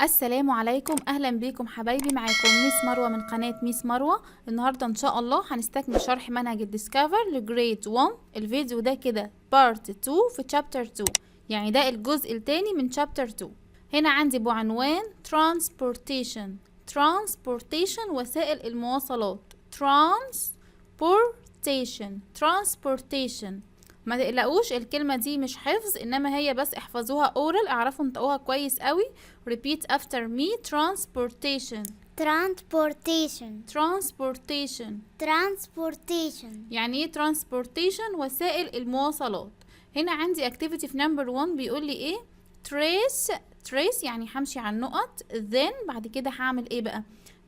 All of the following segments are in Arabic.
السلام عليكم، اهلا بيكم حبايبي. معاكم ميس مروه من قناه ميس مروه. النهارده ان شاء الله هنستكمل شرح منهج الديسكفر لجريد 1. الفيديو ده كده بارت 2 في شابتر 2، يعني ده الجزء الثاني من شابتر 2. هنا عندي بعنوان transportation. وسائل المواصلات. transportation. ما تقلقوش، الكلمة دي مش حفظ، انما هي بس احفظوها اورال، اعرفوا انطقوها كويس قوي. repeat after me. transportation. يعني ايه transportation؟ وسائل المواصلات. هنا عندي activity في number 1 بيقول لي ايه؟ trace يعني همشي على النقط. then بعد كده هعمل ايه بقى؟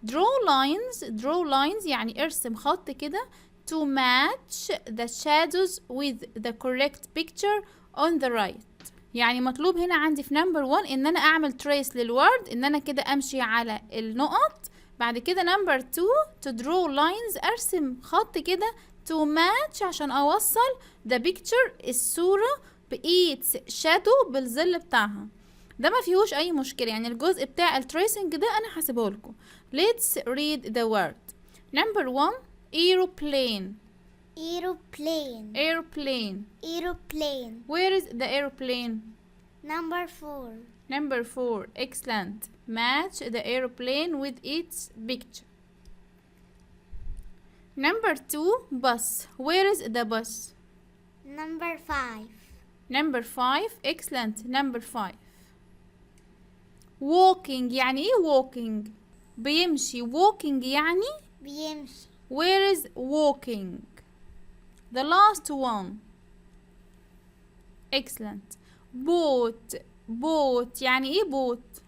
draw lines يعني ارسم خط كده to match the shadows with the correct picture on the right. يعني مطلوب هنا عندي في نمبر 1 ان انا اعمل trace للورد، ان انا كده امشي على النقط. بعد كده نمبر 2 to draw lines، ارسم خط كده to match عشان اوصل the picture الصورة its shadow بالظل بتاعها. ده ما فيهوش اي مشكلة، يعني الجزء بتاع التريسنج ده انا هسيبه لكم. let's read the word. number 1 aeroplane. Where is the aeroplane? Number 4. Excellent. Match the aeroplane with its picture. Number 2 bus. Where is the bus? Number 5. Excellent. Number 5. walking يعني ايه walking؟ بيمشي. walking يعني where is walking? the last one. excellent. boat يعني ايه boat؟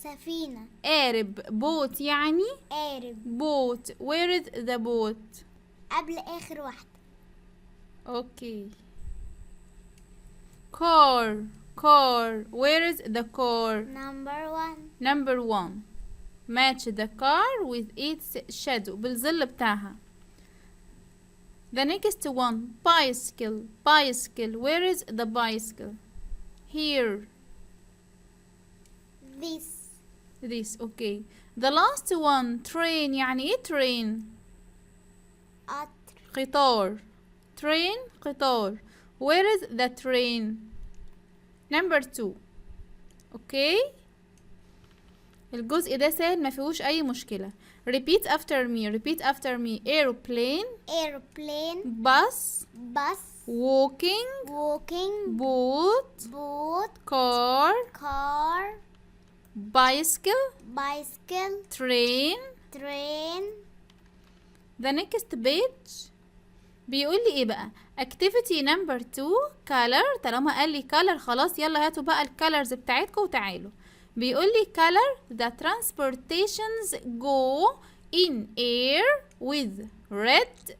سفينة. قارب. boat يعني قارب. boat. where is the boat؟ قبل آخر واحدة. okay. car. where is the car؟ number 1. match the car with its shadow بالظل بتاعها. the next one bicycle. where is the bicycle؟ here. this okay. the last one train يعني ايه train؟ قطار. قطار. where is the train؟ number 2. okay. الجزء ده سهل ما فيهوش اي مشكلة. repeat after me. aeroplane. bus. walking. boat. car. bicycle. train. the next page بيقول لي ايه بقى؟ activity number 2 color. طالما قال لي color خلاص يلا هاتوا بقى الكالرز بتاعتكم وتعالوا. بيقول لي color the transportations go in air with red,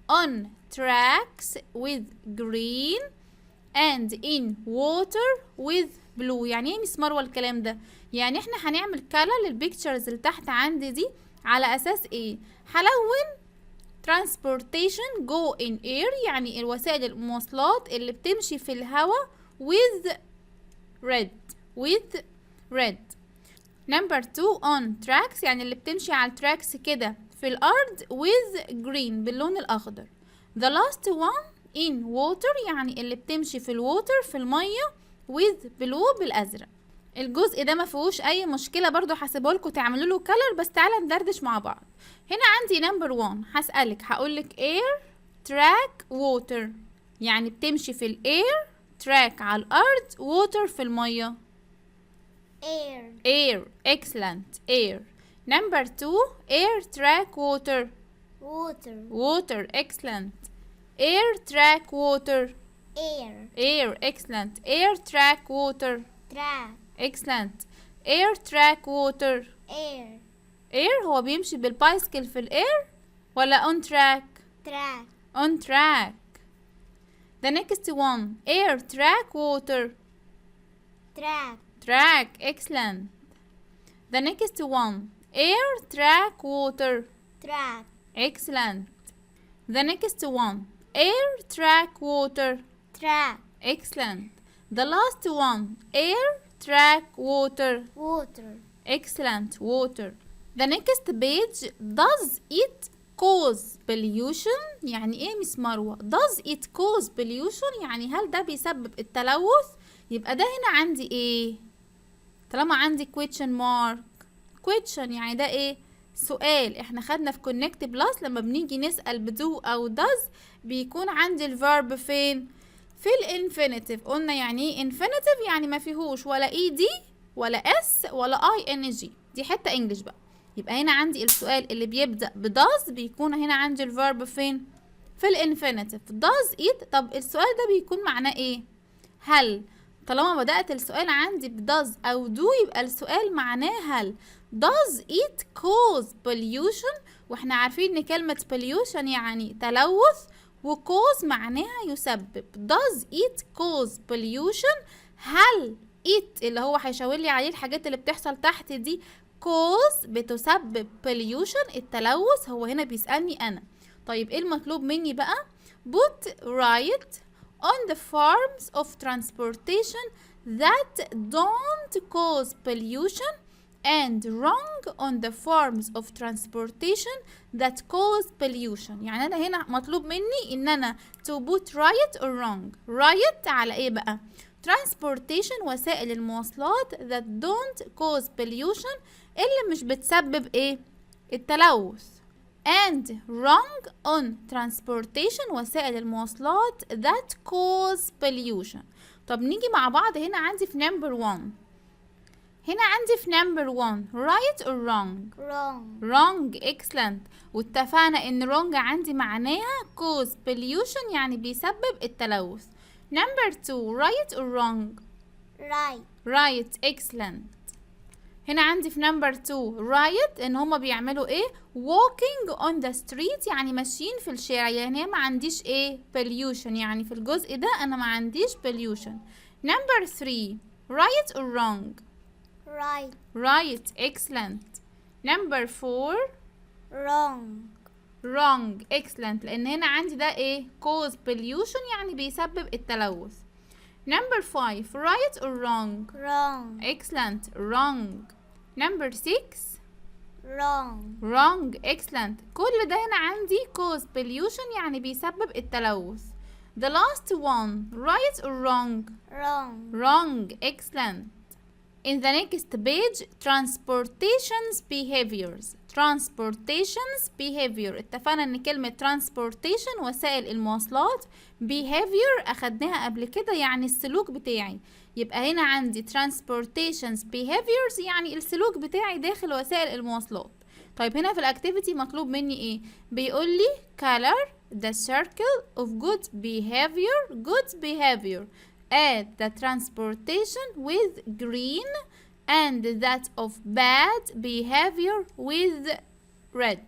on tracks with green, and in water with blue. يعني ايه مس مروه الكلام ده؟ يعني احنا هنعمل color للبيكتشرز اللي تحت عندي دي على اساس ايه؟ هلون transportation go in air يعني الوسائل المواصلات اللي بتمشي في الهواء with red. number 2 on tracks يعني اللي بتمشي على التراكس كده في الارض with green باللون الاخضر. the last one in water يعني اللي بتمشي في الووتر في الميه with blue بالازرق. الجزء ده ما فيهوش اي مشكله، برضو هسيبه لكم تعملوا له كلر، بس تعالى ندردش مع بعض. هنا عندي نمبر 1 هسالك هقولك air track water يعني بتمشي في الاير، تراك على الارض، water في الميه. air. excellent. air. number 2 air track water. excellent. air track water. air. excellent. air track water. excellent. air track water. air هو بيمشي بالبايسكل في الاير ولا on track؟ on track. the next one air track water. track. excellent. the next one air track water. excellent. the next one air track water. excellent. the last one air track water. excellent. water. the next page. does it cause pollution؟ يعني ايه مس مروة؟ does it cause pollution يعني هل ده بيسبب التلوث؟ يبقى ده هنا عندي ايه؟ طالما عندي question mark. question يعني ده ايه؟ سؤال. احنا خدنا في connect plus لما بنيجي نسأل بدو او does بيكون عندي الفيرب فين؟ في الانفينيتيف. قلنا يعني ايه infinitive؟ يعني ما فيهوش ولا ed ولا s ولا ing. دي حتة انجلش بقى. يبقى هنا عندي السؤال اللي بيبدأ بداز بيكون هنا عندي الفيرب فين؟ في الانفينيتيف. does it. طب السؤال ده بيكون معناه ايه؟ هل. طالما بدأت السؤال عندي بداز او دو يبقى السؤال معناه هل. does it cause pollution؟ واحنا عارفين ان كلمة pollution يعني تلوث وcause معناها يسبب. does it cause pollution؟ هل it اللي هو هيشاور لي عليه الحاجات اللي بتحصل تحت دي cause بتسبب pollution التلوث؟ هو هنا بيسألني أنا. طيب ايه المطلوب مني بقى؟ put right on the forms of transportation that don't cause pollution and wrong on the forms of transportation that cause pollution. يعني أنا هنا مطلوب مني إن أنا to put right or wrong. right على ايه بقى؟ transportation وسائل المواصلات that don't cause pollution اللي مش بتسبب ايه؟ التلوث. and wrong on transportation وسائل المواصلات that cause pollution. طب نيجي مع بعض. هنا عندي في number 1. هنا عندي في number 1 right or wrong؟ wrong. wrong. excellent. واتفقنا ان wrong عندي معناها cause pollution يعني بيسبب التلوث. number 2 right or wrong؟ right. right. excellent. هنا عندي في number 2 right ان هما بيعملوا ايه؟ walking on the street يعني ماشيين في الشارع. يعني هي ما عنديش ايه؟ pollution. يعني في الجزء ده انا ما عنديش pollution. number 3 right or wrong؟ right. right. excellent. number 4 wrong. wrong. excellent. لان هنا عندي ده ايه؟ cause pollution يعني بيسبب التلوث. number 5 right or wrong؟ wrong. excellent. wrong. number 6 wrong. wrong. excellent. كل ده هنا عندي cause pollution يعني بيسبب التلوث. the last one right or wrong؟ wrong. wrong. excellent. in the next page transportation's behaviors. transportation's behavior. اتفقنا ان كلمة transportation وسائل المواصلات behavior اخدناها قبل كده يعني السلوك بتاعي. يبقى هنا عندي transportation's behaviors يعني السلوك بتاعي داخل وسائل المواصلات. طيب هنا في الاكتيفيتي مطلوب مني ايه؟ بيقول لي color the circle of good behavior add the transportation with green and that of bad behavior with red.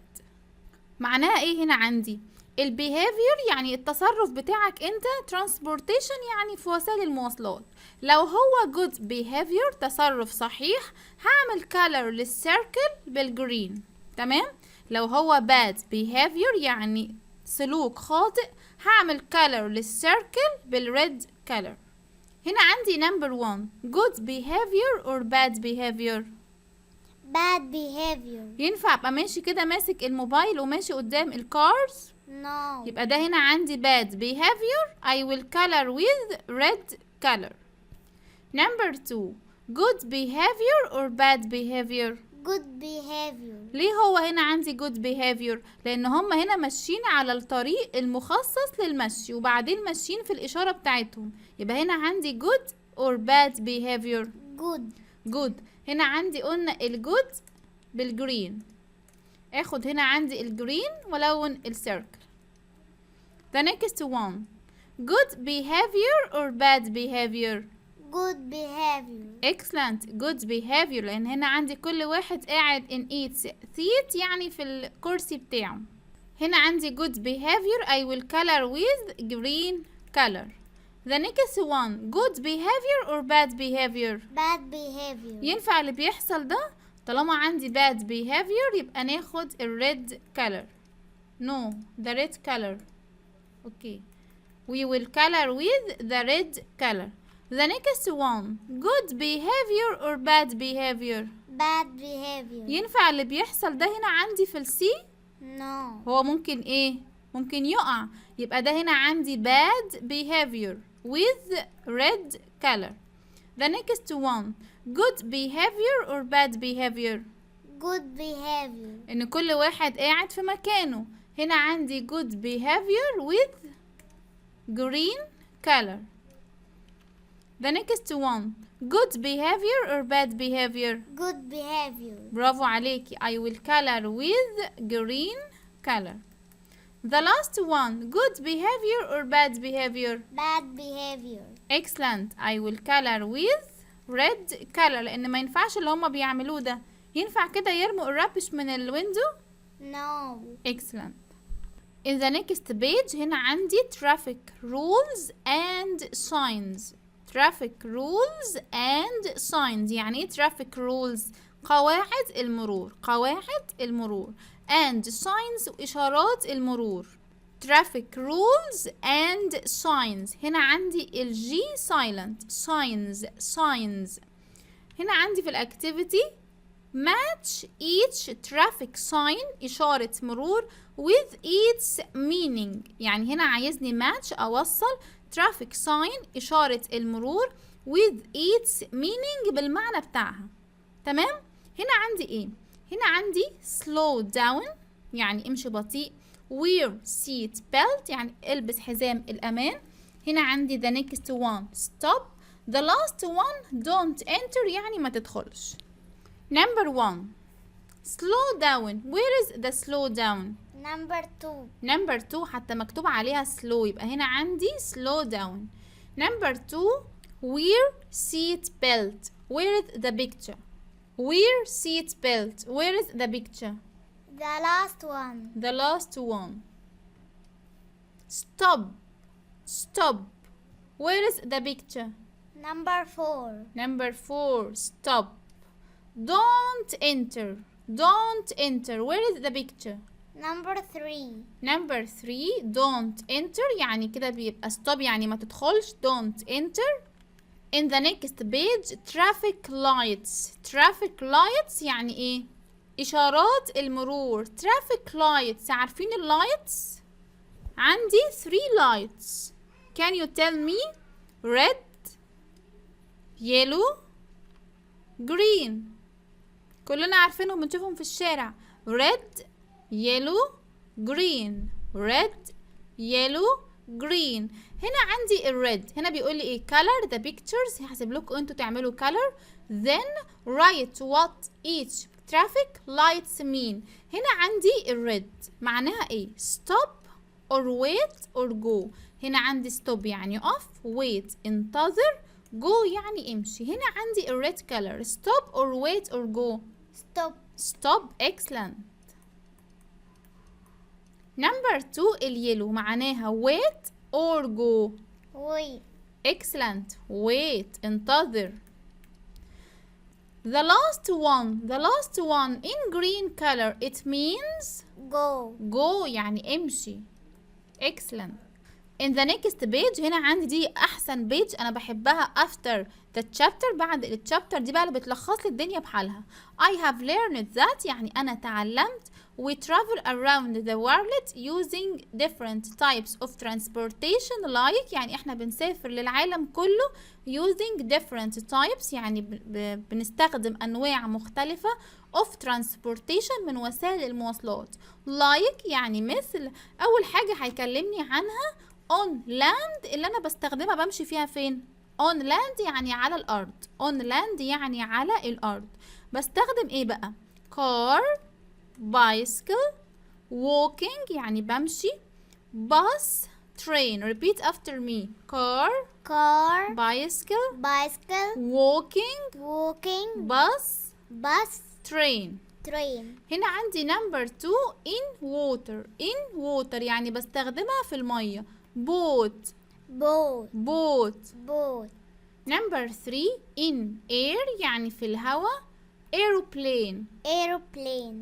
معناها ايه هنا عندي؟ البيهافير يعني التصرف بتاعك انت. transportation يعني في وسائل المواصلات. لو هو good behavior تصرف صحيح هعمل color للسيركل بالجرين. تمام؟ لو هو bad behavior يعني سلوك خاطئ هعمل color للسيركل بالريد color. هنا عندي number 1 good behavior or bad behavior؟ bad behavior. ينفع ابقى ماشي كده ماسك الموبايل وماشي قدام الكارز؟ no. يبقى ده هنا عندي bad behavior. I will color with red color. number 2 good behavior or bad behavior؟ good behavior. ليه هو هنا عندي good behavior؟ لان هم هنا ماشيين على الطريق المخصص للمشي وبعدين ماشيين في الاشارة بتاعتهم. يبقى هنا عندي good or bad behavior؟ good. هنا عندي قلنا الجود بالجرين. اخد هنا عندي الجرين ولون السيركل. the next one good behavior or bad behavior؟ good behavior. excellent. good behavior لان هنا عندي كل واحد قاعد in its seat يعني في الكرسي بتاعه. هنا عندي good behavior I will color with green color. the next one good behavior or bad behavior؟ bad behavior. ينفع اللي بيحصل ده؟ طالما عندي bad behavior يبقى ناخد red color. no the red color. okay we will color with the red color. The next one, good behavior or bad behavior. Bad behavior. ينفع اللي بيحصل ده هنا عندي في السي؟ No. هو ممكن ايه؟ ممكن يقع، يبقى ده هنا عندي bad behavior with red color. The next one, good behavior or bad behavior. Good behavior. ان كل واحد قاعد في مكانه. هنا عندي good behavior with green color. The next one, good behavior or bad behavior. Good behavior. برافو عليكي. I will color with green color. The last one, good behavior or bad behavior. Bad behavior. Excellent. I will color with red color لأن ما ينفعش اللي هما بيعملوه ده. ينفع كده يرموا الرابش من الويندو؟ No. Excellent. In the next page هنا عندي traffic rules and signs. Traffic rules and signs يعني ايه traffic rules؟ قواعد المرور، قواعد المرور. and signs إشارات المرور. traffic rules and signs. هنا عندي الجي silent. signs. هنا عندي في الأكتيفيتي match each traffic sign إشارة مرور with its meaning. يعني هنا عايزني match أوصل traffic sign إشارة المرور with its meaning بالمعنى بتاعها. تمام؟ هنا عندي إيه؟ هنا عندي slow down يعني امشي بطيء. wear seat belt يعني البس حزام الأمان. هنا عندي the next one stop. the last one don't enter يعني ما تدخلش. Number 1 slow down. Where is the slow down? Number 2. Number 2 حتى مكتوب عليها slow يبقى هنا عندي slow down. Number 2 wear seat belt. Where is the picture? Wear seat belt. Where is the picture? The last one. The last one. Stop. Stop. Where is the picture? Number 4. Number 4 stop. Don't enter. Don't enter. Where is the picture? Number 3. Number 3 don't enter يعني كده بيبقى stop يعني ما تدخلش. Don't enter. In the next page traffic lights. Traffic lights يعني ايه؟ إشارات المرور. Traffic lights عارفين اللايتس؟ عندي 3 lights. Can you tell me? Red, yellow, green. كلنا عارفينهم بنشوفهم في الشارع. red yellow green. red yellow green. هنا عندي الريد. هنا بيقول لي ايه color the pictures. هحسب لكم انتوا تعملوا color then write what each traffic lights mean. هنا عندي الريد معناها ايه stop or wait or go. هنا عندي stop يعني off wait انتظر go يعني امشي. هنا عندي الريد color stop or wait or go. Stop. stop. excellent. number 2 اليلو معناها wait or go. Wait. excellent. wait انتظر. the last one in green color it means Go. go يعني امشي. excellent. in the next page هنا عندي دي احسن بيج انا بحبها after the chapter. بعد الchapter دي بقى اللي بتلخص لي الدنيا بحالها. I have learned that يعني انا تعلمت we travel around the world using different types of transportation like يعني احنا بنسافر للعالم كله using different types يعني بنستخدم انواع مختلفة of transportation من وسائل المواصلات. like يعني مثل. اول حاجة هيكلمني عنها on land اللي انا بستخدمها بمشي فيها فين؟ on land يعني على الارض. on land يعني على الارض. بستخدم ايه بقى؟ car, bicycle, walking يعني بمشي. bus, train. repeat after me. car, Car. bicycle, Bicycle. walking, Walking. bus, Bus. train. Train. هنا عندي number 2 in water. in water يعني بستخدمها في المية. boat. Boat. boat. Boat. number 3 in air يعني في الهواء. aeroplane. Aeroplane.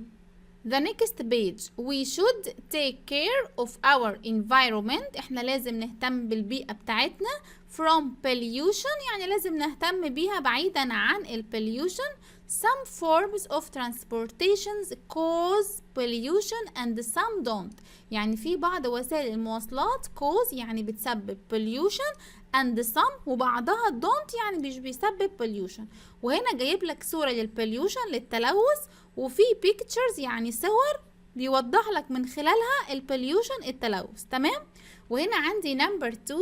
the next page we should take care of our environment. احنا لازم نهتم بالبيئة بتاعتنا from pollution يعني لازم نهتم بيها بعيدا عن pollution. Some forms of transportations cause pollution and some don't. يعني في بعض وسائل المواصلات cause يعني بتسبب pollution and some وبعضها don't يعني مش بيسبب pollution. وهنا جايب لك صورة للpollution للتلوث، وفي pictures يعني صور بيوضح لك من خلالها pollution التلوث. تمام. وهنا عندي number 2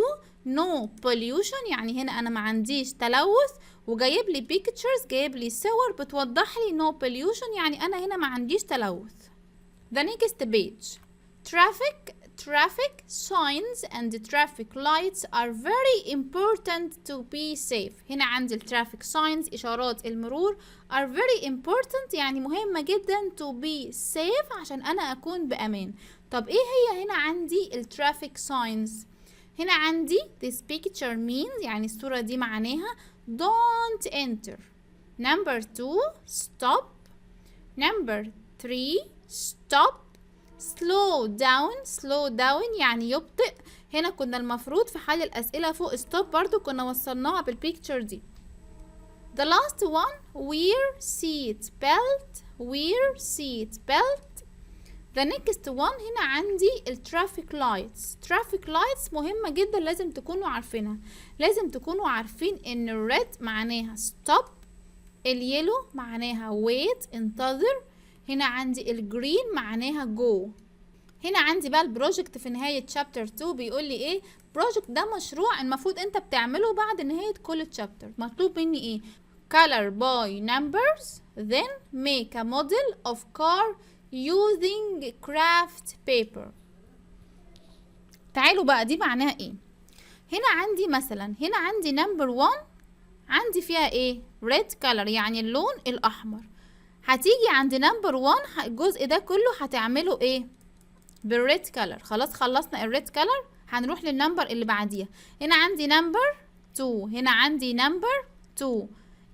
no pollution يعني هنا انا ما عنديش تلوث، وجايب لي pictures جايب لي صور بتوضح لي no pollution يعني انا هنا ما عنديش تلوث. The next page. Traffic signs and traffic lights are very important to be safe. هنا عندي traffic signs إشارات المرور are very important يعني مهمة جدا to be safe عشان أنا أكون بأمان. طب إيه هي هنا عندي traffic signs؟ هنا عندي this picture means يعني الصورة دي معناها don't enter. Number 2 stop. Number 3 stop. slow down يعني يبطئ. هنا كنا المفروض في حل الأسئلة فوق stop برضو كنا وصلناها بالبيكتشر دي. The last one wear seat belt. The next one هنا عندي traffic lights مهمة جدا لازم تكونوا عارفينها. لازم تكونوا عارفين ان red معناها stop، اليلو معناها wait انتظر، هنا عندي الجرين معناها go. هنا عندي بقى البروجكت في نهاية chapter 2 بيقول لي ايه؟ بروجكت ده مشروع المفروض انت بتعمله بعد نهاية كل chapter. مطلوب مني ايه؟ color by numbers then make a model of car using craft paper. تعالوا بقى دي معناها ايه؟ هنا عندي مثلا هنا عندي number 1 عندي فيها ايه؟ red color يعني اللون الأحمر. هتيجي عند نمبر 1 الجزء ده كله هتعمله ايه؟ بالريد كلر. خلاص خلصنا الريد كلر، هنروح للنمبر اللي بعديها. هنا عندي نمبر 2، هنا عندي نمبر 2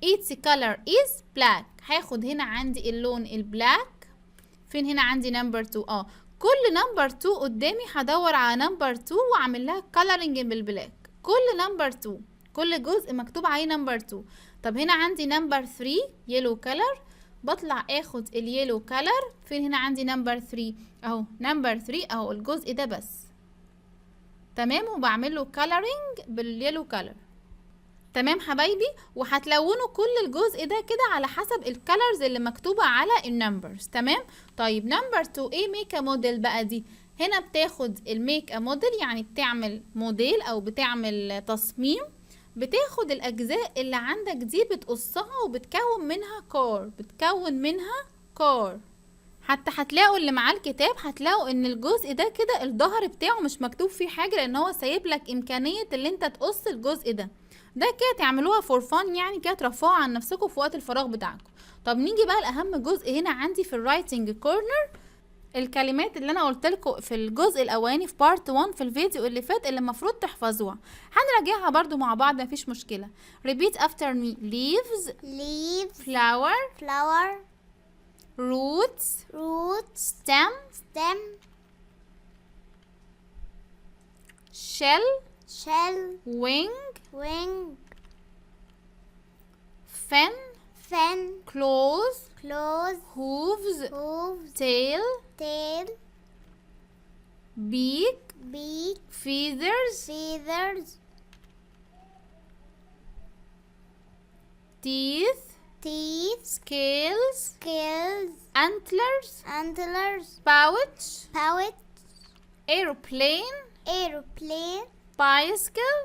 its color is black. هاخد هنا عندي اللون البلاك. فين هنا عندي نمبر 2؟ كل نمبر 2 قدامي هدور على نمبر 2 واعمل لها coloring بالبلاك. كل نمبر 2 كل جزء مكتوب عليه نمبر 2. طب هنا عندي نمبر 3 يلو كلر، بطلع اخد اليلو كلر. فين هنا عندي نمبر 3 اهو، نمبر 3 اهو الجزء ده بس. تمام. وبعمل له coloring باليلو كلر. تمام حبايبي. وهتلونوا كل الجزء ده كده على حسب الكالرز اللي مكتوبة على النمبرز. تمام. طيب نمبر 2 ايه؟ ميك ا موديل بقى. دي هنا بتاخد الميك ا موديل يعني بتعمل موديل او بتعمل تصميم. بتاخد الاجزاء اللي عندك دي بتقصها وبتكون منها كار. حتى هتلاقوا اللي معاه الكتاب هتلاقوا ان الجزء ده كده الظهر بتاعه مش مكتوب فيه حاجة، لان هو سايب لك امكانية اللي انت تقص الجزء ده كده تعملوها فور فان يعني كده ترفعوا عن نفسكم في وقت الفراغ بتاعكم. طب نيجي بقى لاهم جزء هنا عندي في الرايتنج كورنر. الكلمات اللي انا قلت لكم في الجزء الاولاني في بارت 1 في الفيديو اللي فات اللي المفروض تحفظوها هنراجعها برضو مع بعض مفيش مشكلة. repeat after me. leaves flower roots stem shell wing fin claws hooves tail beak feathers teeth scales antlers pouch aeroplane bicycle.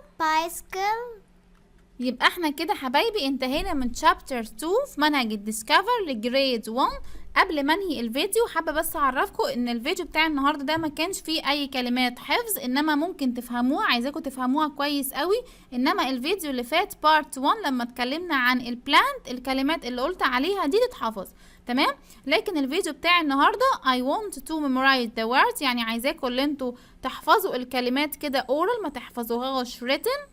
يبقى احنا كده حبايبي انتهينا من شابتر 2 في منهج الديسكفر لجريد 1. قبل ما انهي الفيديو حابه بس اعرفكم ان الفيديو بتاع النهارده ده ما كانش فيه اي كلمات حفظ، انما ممكن تفهموها، عايزاكم تفهموها كويس قوي. انما الفيديو اللي فات بارت 1 لما اتكلمنا عن البلانت الكلمات اللي قلت عليها دي تتحفظ. تمام. لكن الفيديو بتاع النهارده I want to memorize the words يعني عايزاكم اللي انتوا تحفظوا الكلمات كده oral ما تحفظوهاش written.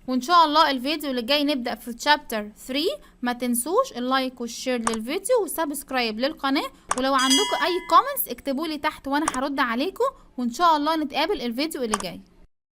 وان شاء الله الفيديو اللي جاي نبدأ في chapter 3. ما تنسوش اللايك والشير للفيديو وسبسكرايب للقناة، ولو عندكم اي comments اكتبوا لي تحت وانا هرد عليكم، وان شاء الله نتقابل الفيديو اللي جاي.